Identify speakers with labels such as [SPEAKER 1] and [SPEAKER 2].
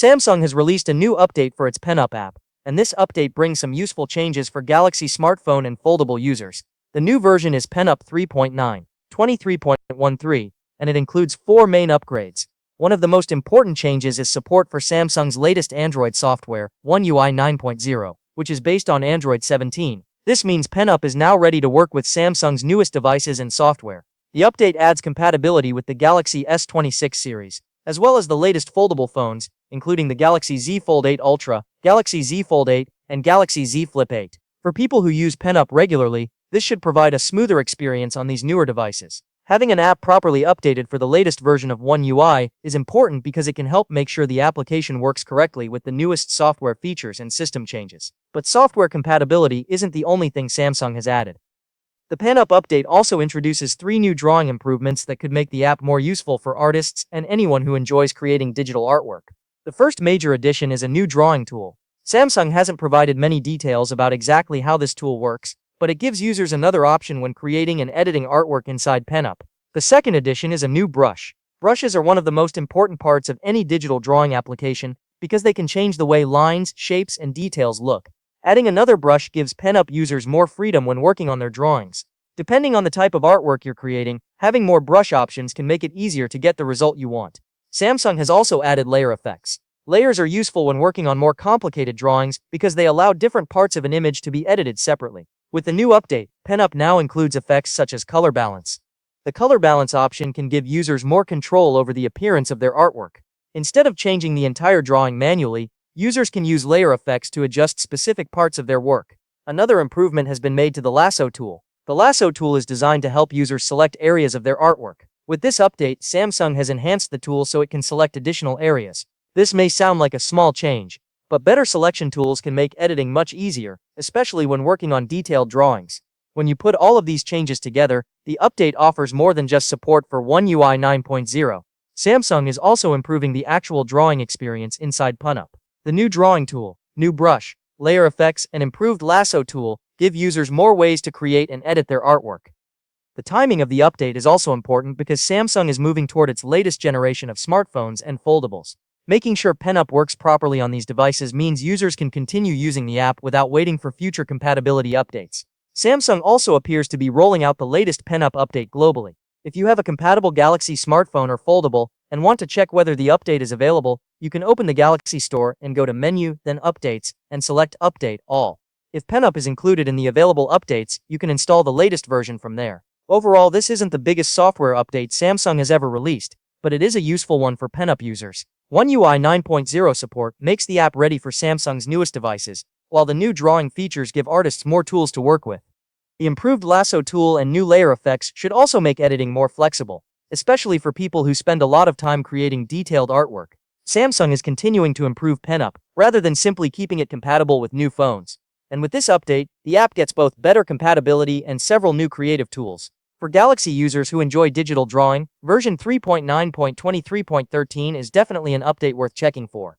[SPEAKER 1] Samsung has released a new update for its PENUP app, and this update brings some useful changes for Galaxy smartphone and foldable users. The new version is PENUP 3.9, 23.13, and it includes 4 main upgrades. One of the most important changes is support for Samsung's latest Android software, One UI 9.0, which is based on Android 17. This means PENUP is now ready to work with Samsung's newest devices and software. The update adds compatibility with the Galaxy S26 series, as well as the latest foldable phones, including the Galaxy Z Fold 8 Ultra, Galaxy Z Fold 8, and Galaxy Z Flip 8. For people who use PENUP regularly, this should provide a smoother experience on these newer devices. Having an app properly updated for the latest version of One UI is important because it can help make sure the application works correctly with the newest software features and system changes. But software compatibility isn't the only thing Samsung has added. The PENUP update also introduces 3 new drawing improvements that could make the app more useful for artists and anyone who enjoys creating digital artwork. The first major addition is a new drawing tool. Samsung hasn't provided many details about exactly how this tool works, but it gives users another option when creating and editing artwork inside PENUP. The second addition is a new brush. Brushes are one of the most important parts of any digital drawing application because they can change the way lines, shapes, and details look. Adding another brush gives PENUP users more freedom when working on their drawings. Depending on the type of artwork you're creating, having more brush options can make it easier to get the result you want. Samsung has also added layer effects. Layers are useful when working on more complicated drawings because they allow different parts of an image to be edited separately. With the new update, PENUP now includes effects such as color balance. The color balance option can give users more control over the appearance of their artwork. Instead of changing the entire drawing manually, users can use layer effects to adjust specific parts of their work. Another improvement has been made to the Lasso tool. The Lasso tool is designed to help users select areas of their artwork. With this update, Samsung has enhanced the tool so it can select additional areas. This may sound like a small change, but better selection tools can make editing much easier, especially when working on detailed drawings. When you put all of these changes together, the update offers more than just support for One UI 9.0. Samsung is also improving the actual drawing experience inside PENUP. The new drawing tool, new brush, layer effects, and improved Lasso tool give users more ways to create and edit their artwork. The timing of the update is also important because Samsung is moving toward its latest generation of smartphones and foldables. Making sure PENUP works properly on these devices means users can continue using the app without waiting for future compatibility updates. Samsung also appears to be rolling out the latest PENUP update globally. If you have a compatible Galaxy smartphone or foldable and want to check whether the update is available, you can open the Galaxy Store and go to Menu, then Updates, and select Update All. If PENUP is included in the available updates, you can install the latest version from there. Overall, this isn't the biggest software update Samsung has ever released, but it is a useful one for PENUP users. One UI 9.0 support makes the app ready for Samsung's newest devices, while the new drawing features give artists more tools to work with. The improved Lasso tool and new layer effects should also make editing more flexible, especially for people who spend a lot of time creating detailed artwork. Samsung is continuing to improve PENUP, rather than simply keeping it compatible with new phones. And with this update, the app gets both better compatibility and several new creative tools. For Galaxy users who enjoy digital drawing, version 3.9.23.13 is definitely an update worth checking for.